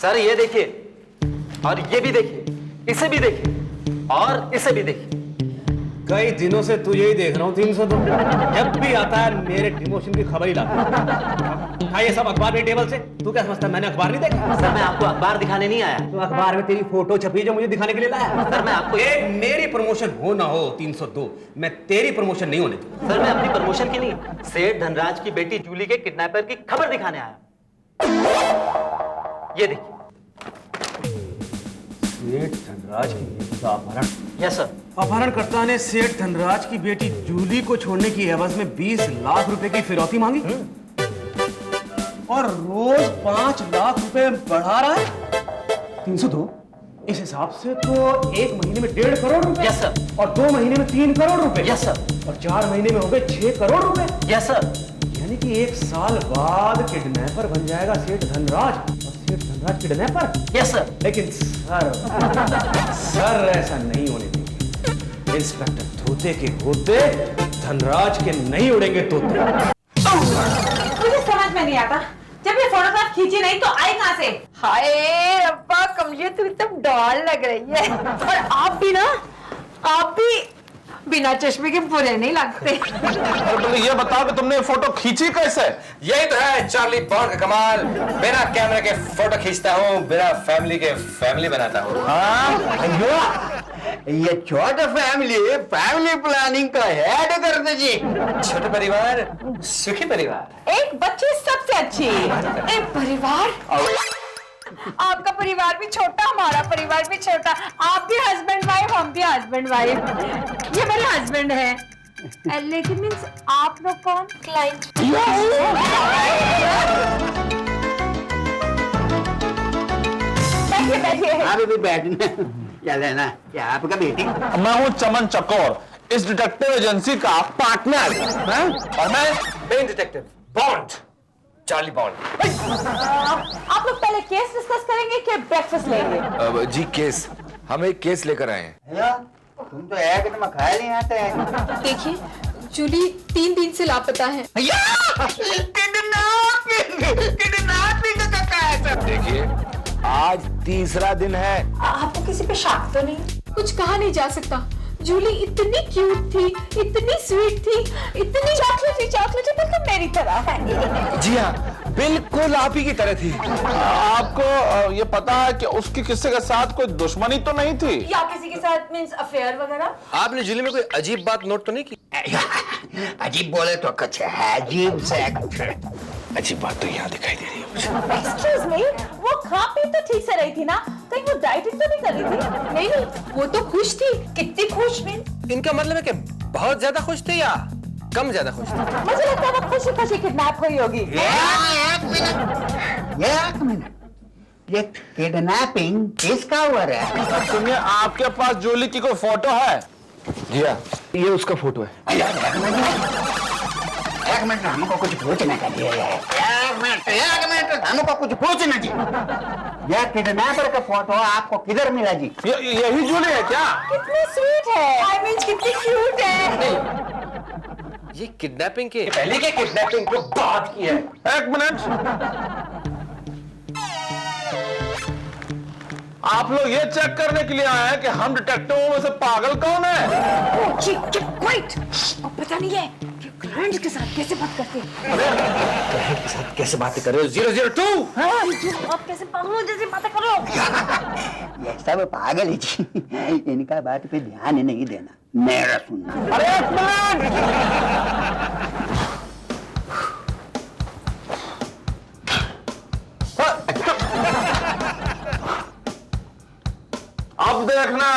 Sir ये देखिए, और ये भी देखिए, इसे भी देखिए, और इसे भी देखिए। कई दिनों से तुझे ही देख रहा हूँ 302। जब भी आता है मेरे डिमोशन की खबर ही लाता है। ये सब अखबार में टेबल से। तू क्या समझता है मैंने अखबार नहीं देखा? सर मैं आपको अखबार दिखाने नहीं आया। तो अखबार में तेरी फोटो छपी जो मुझे दिखाने के लिए लाया। सर मैं आपको मेरी प्रमोशन हो ना हो 302, मैं तेरी प्रमोशन नहीं होने दूंगा। सर मैं अपनी प्रमोशन की नहीं, सेठ धनराज की बेटी जूली के किडनैपर की खबर दिखाने आया। ये देखिए, सेठ धनराज की बेटी का अपहरण। Yes sir. अपहरणकर्ता ने सेठ धनराज की बेटी जूली को छोड़ने की एवज में 20 लाख रुपए की फिरौती मांगी और रोज 5 लाख रुपए बढ़ा रहा है। 302 इस हिसाब से तो एक महीने में 1.5 करोड़ रुपए। Yes sir. और 2 महीने में 3 करोड़ रुपए। Yes sir. और 4 महीने में हो गए 6 करोड़ रुपए। Yes sir. यानी कि 1 साल बाद किडनैपर बन जाएगा सेठ धनराज और सेठ धनराज किडनैपर। Yes sir. लेकिन सर ऐसा नहीं होने देंगे। इंस्पेक्टर तोते के होते धनराज के नहीं उड़ेंगे तोते। मुझे समझ में नहीं आता, जब ये फोटोग्राफ खींची नहीं तो आई कहां से? हाय रब्बा, कमलिया तू एकदम डॉल लग रही है। और आप भी ना, आप भी बिना चश्मे के बुरे नहीं लगते। तो ये बताओ कि तुमने फोटो खींची कैसे? यही तो है चार्ली बॉन्ड का कमाल। बिना कैमरे के फोटो खींचता हूँ, बिना फैमिली के फैमिली बनाता हूँ। ये छोटा फैमिली प्लानिंग का हेड कर दीजिए। छोटे परिवार सुखी परिवार। एक बच्ची सबसे अच्छी, एक परिवार। आपका परिवार भी छोटा, हमारा परिवार भी छोटा। आप भी हस्बैंड वाइफ, हम भी हस्बैंड वाइफ। ये मेरे हस्बैंड है। लेकिन मीन्स आप लोग कौन? क्लाइंट। बैठिए बैठिए। आप भी बैठना। क्या लेना? क्या आपका बेटी? मैं हूँ चमन चकोर, इस डिटेक्टिव एजेंसी का पार्टनर। और मैं main detective bond, Charlie bond. आप लोग पहले केस डिस्कस करेंगे कि ब्रेकफास्ट लेंगे? जी केस, हम एक केस लेकर आए हैं। तुम तो एक दिन में खाए नहीं आते हैं। देखिए, जूली 3 दिन से लापता है। देखिए, आज तीसरा दिन है। आपको किसी पे शक तो नहीं? कुछ कहा नहीं जा सकता। जूली इतनी क्यूट थी, इतनी स्वीट थी, इतनी चॉकलेटी बिल्कुल मेरी तरह है। जी हाँ, बिल्कुल आप ही की तरह थी। आपको ये पता है कि उसकी किसी के साथ कोई दुश्मनी तो नहीं थी? या किसी के साथ मींस अफेयर वगैरह? आपने जूली में कोई अजीब बात नोट तो नहीं की? अजीब बोले तो कुछ है, अजीब से कुछ। अच्छी बात तो यहाँ दिखाई दे रही है मुझे। एक्सक्यूज मी, वो खा पी तो ठीक से रही थी ना? कहीं वो डाइटिंग तो नहीं कर रही थी? नहीं, वो तो खुश थी। कितनी खुश मींस? इनका मतलब है कि बहुत ज्यादा खुश थे या कम ज्यादा खुश थे? मुझे लगता है वो खुशी खुशी किडनैप हुई होगी। एक मिनट, ये किडनैपिंग किसका हुआ है? सुनिए, आपके पास जूली की कोई फोटो है? जी हाँ, ये उसका फोटो है। एक मिनट हमको कुछ पूछना चाहिए। एक मिनट हमको कुछ पूछना चाहिए। यह किडनैपर का फोटो आपको किधर मिला जी? यही जूली है क्या? कितनी स्वीट है, आई मीन कितनी क्यूट है। ये किडनैपिंग के पहले के किडनैपिंग के बाद की है। एक मिनट, आप लोग ये चेक करने के लिए आए हैं कि हम डिटेक्टिवों में से पागल कौन है? पता नहीं है क्लाइंट के साथ कैसे बात करते हैं? के साथ कैसे बातें कर रहे हो? 002। आप कैसे पागलों जैसी बातें कर रहे हो? ये सब पागल है जी। इनका बात पे ध्यान ही नहीं देना, मेरा सुनना। अरे एक मिनट, अब देखना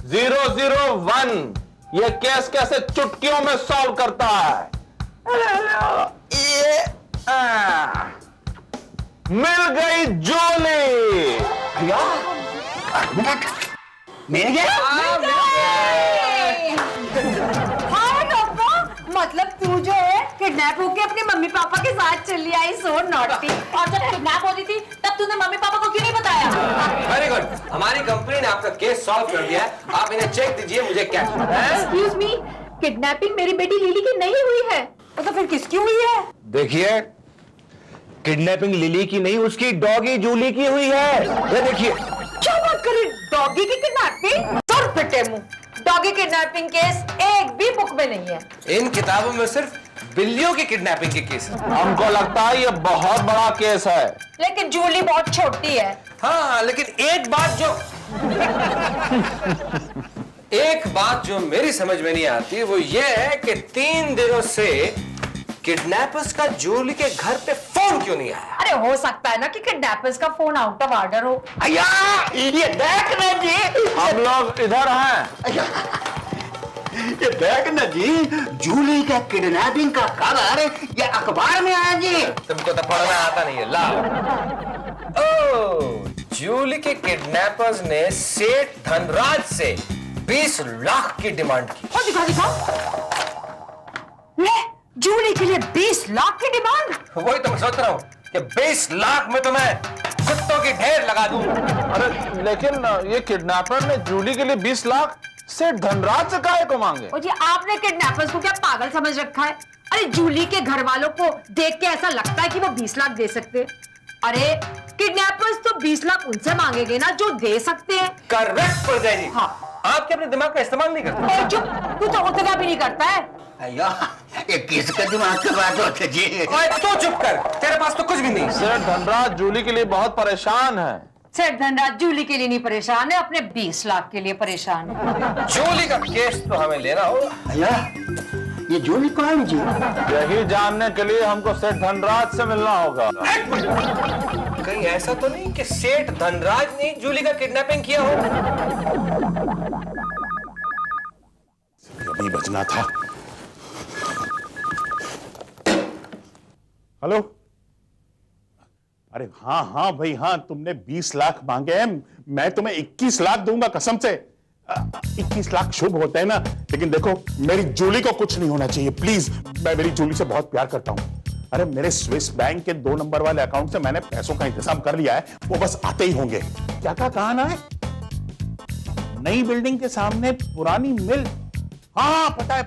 001 ये केस कैसे चुटकियों में सॉल्व करता है। ये मिल गई जूली। मिल गया? हाय रब्बा, मतलब तू जो है किडनैप होके अपने मम्मी पापा के साथ चली आई। सो नॉटी। और जब किडनैप होती थी तब तूने मम्मी पापा को क्यों नहीं बताया? वेरी गुड, हमारी कंपनी ने आपका केस सॉल्व कर दिया है। आप इन्हें चेक दीजिए, मुझे क्या एक्सक्यूज मी, किडनैपिंग मेरी बेटी लिली की नहीं हुई है। तो फिर किसकी हुई है? देखिए, किडनैपिंग लिली की नहीं, उसकी डॉगी जूली की हुई है। ये देखिए। क्या बात करें, डॉगी की किडनैपिंग? सर पिटे मुंह, डॉगी किडनैपिंग केस एक भी बुक में नहीं है। इन किताबों में सिर्फ बिल्लियों की किडनैपिंग के केस है। हमको लगता है ये बहुत बड़ा केस है। लेकिन जूली बहुत छोटी है। हाँ, लेकिन एक बात जो मेरी समझ में नहीं आती वो ये है कि 3 दिनों से किडनैपर्स का जूली के घर पे फोन क्यों नहीं आया? अरे हो सकता है ना कि किडनैपर्स का फोन आउट ऑफ ऑर्डर हो। अय्या, ये देखना जी, हम लोग इधर हैं। ये देखना जी, जूली का किडनैपिंग का खबर ये अखबार में आया जी। तुमको तो पढ़ना आता नहीं है। लाओ। ओह, जूली के किडनैपर्स ने सेठ धनराज से 20 लाख की डिमांड की। और दिखा ले, जूली के लिए 20 लाख की डिमांड। वही तो मैं सोच रहा हूँ कि 20 लाख में तो मैं कुत्तों की ढेर लगा दूं। अरे लेकिन ये किडनैपर ने जूली के लिए 20 लाख सेठ धनराज से काहे को मांगे? और जी आपने किडनैपर्स को क्या पागल समझ रखा है? अरे जूली के घर वालों को देख के ऐसा लगता है कि वो 20 लाख दे सकते हैं। अरे किडनैपर्स तो 20 लाख उनसे मांगेंगे ना जो दे सकते हैं। करेक्ट पर जाएगी। हाँ। आपके अपने दिमाग का इस्तेमाल नहीं करते। और चुप, तू तो उतना भी नहीं करता है। अय्या, ये किसका दिमाग का बात होता है जी? ओए तो चुप कर, तेरे पास तो कुछ भी नहीं। सेठ धनराज जूली के लिए बहुत परेशान है। सेठ धनराज जूली के लिए नहीं परेशान है, अपने 20 लाख के लिए परेशान है। जूली का केस तो हमें लेना होगा। अय्या, ये जूली कौन जी? यही जानने के लिए हमको सेठ धनराज से मिलना होगा। कहीं ऐसा तो नहीं कि सेठ धनराज ने जूली का किडनैपिंग किया हो? अभी बचना था। हेलो, अरे हाँ हाँ भाई हाँ, तुमने 20 लाख मांगे हैं, मैं तुम्हें 21 लाख दूंगा कसम से। 21 लाख शुभ होते हैं ना, लेकिन देखो मेरी जूली को कुछ नहीं होना चाहिए प्लीज। मैं मेरी जूली से बहुत प्यार करता हूं। अरे मेरे स्विस बैंक के 2 नंबर वाले अकाउंट से मैंने पैसों का इंतजाम कर लिया है, वो बस आते ही होंगे। क्या कहा ना है? नई बिल्डिंग के सामने पुरानी मिल। हाँ पता है,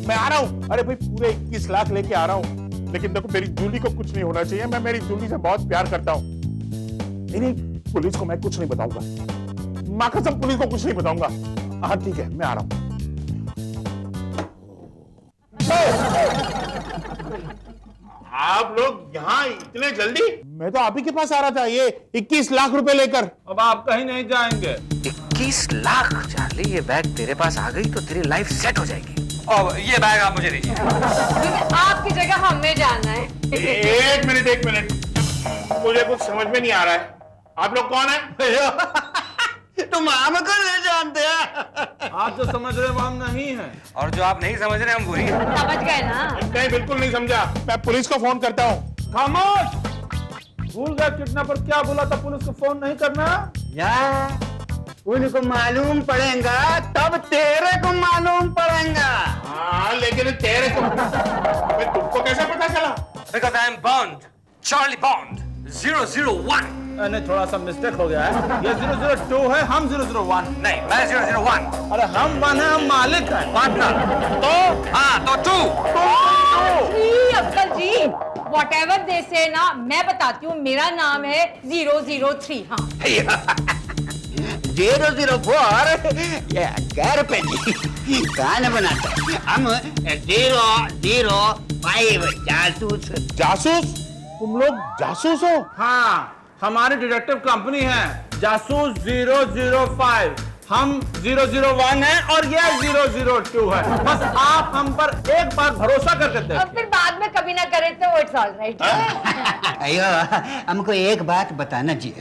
मैं आ रहा हूं। अरे भाई पूरे 21 लाख लेके आ रहा हूं, लेकिन देखो मेरी जूली को कुछ नहीं होना चाहिए। मैं मेरी जूली से बहुत प्यार करता हूं। नहीं, पुलिस को मैं कुछ नहीं बताऊंगा, मां कसम पुलिस को कुछ नहीं बताऊंगा। हाँ ठीक है, मैं आ रहा हूं। आप लोग यहाँ इतने जल्दी? मैं तो आप ही के पास आ रहा था, ये 21 लाख रुपए लेकर। अब आप कहीं नहीं जाएंगे। 21 लाख चार्ली, ये बैग तेरे पास आ गई तो तेरी लाइफ सेट हो जाएगी। और ये बैग आप मुझे दीजिए। आपकी जगह हमें जाना है। एक मिनट, मुझे कुछ समझ में नहीं आ रहा है। आप लोग कौन है? तुम हमको नहीं जानते हैं। आप जो समझ रहे वो हम नहीं हैं। और जो आप नहीं समझ रहे हम वही हैं। समझ गए ना? नहीं, बिल्कुल नहीं समझा। मैं पुलिस को फोन करता हूँ। खामोश! भूल गया किडनैपर क्या बोला था, पुलिस को फोन नहीं करना। या उनको मालूम पड़ेगा तब तेरे को मालूम पड़ेगा। हाँ लेकिन तेरे को तुमको कैसे पता चला? Because I am Bond, Charlie Bond, 001। नहीं, थोड़ा सा मिस्टेक हो गया है। ये 002 है, हम 001। नहीं, मैं 001। अरे हम 1 है, हम मालिक हैं। पार्टनर तो हाँ तो 2। जी uncle ji, whatever they say ना, मैं बताती हूँ, मेरा नाम है 003। हाँ 004 ₹1 जी गाना बनाता है। हम 005 जासूस। जासूस? तुम लोग जासूस हो? हाँ, हमारी डिटेक्टिव कंपनी है जासूस 005। हम 001 है और ये 002 है। बस आप हम पर एक बार भरोसा करके और देखिए। फिर बाद में कभी ना करे तो इट्स ऑल राइट। अयो, हमको एक बात बताना जी,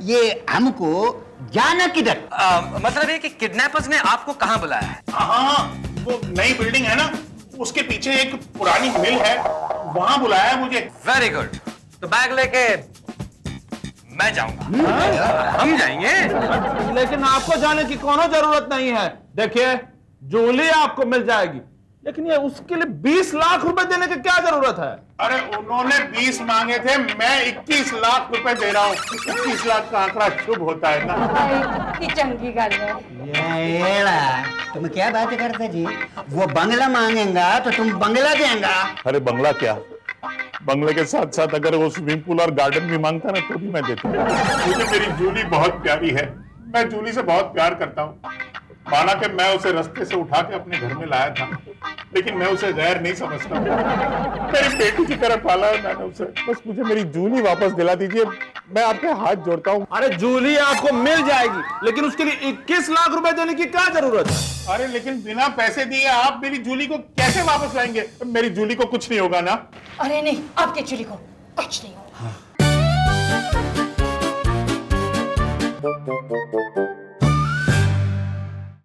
ये हमको जाना किधर? मतलब ये कि किडनैपर्स ने आपको कहाँ बुलाया है? हाँ, वो नई बिल्डिंग है ना, उसके पीछे एक पुरानी मिल है, वहां बुलाया है मुझे। Very good. तो बैग लेके मैं जाऊंगा। हम जाएंगे। लेकिन आपको जाने की कोनो जरूरत नहीं है। देखिए, जूली आपको मिल जाएगी, लेकिन ये उसके लिए 20 लाख रुपए देने की क्या जरूरत है? अरे उन्होंने 20 मांगे थे, मैं 21 लाख रुपए दे रहा हूँ। 21 लाख का आंकड़ा शुभ होता है ना। की चंगी गल है। तुम क्या बात करते जी? वो बंगला मांगेगा तो तुम बंगला देंगा? अरे बंगला क्या, बंगले के साथ साथ अगर वो स्विमिंग पूल और गार्डन भी मांगता ना तो भी मैं देता। मुझे मेरी जूली बहुत प्यारी है, मैं जूली से बहुत प्यार करता हूँ। माना कि मैं उसे रास्ते से उठा के अपने घर में लाया था, लेकिन मैं उसे गैर नहीं समझता। मेरी बेटी की तरह पाला है मैंने उसे। बस मुझे मेरी जूली वापस दिला दीजिए, मैं आपके हाथ जोड़ता हूँ। अरे जूली आपको मिल जाएगी, लेकिन उसके लिए 21 लाख रुपए देने की क्या जरूरत है? अरे लेकिन बिना पैसे दिए आप मेरी जूली को कैसे वापस लाएंगे? मेरी जूली को कुछ नहीं होगा ना? अरे नहीं, आपके जूली को कुछ नहीं होगा।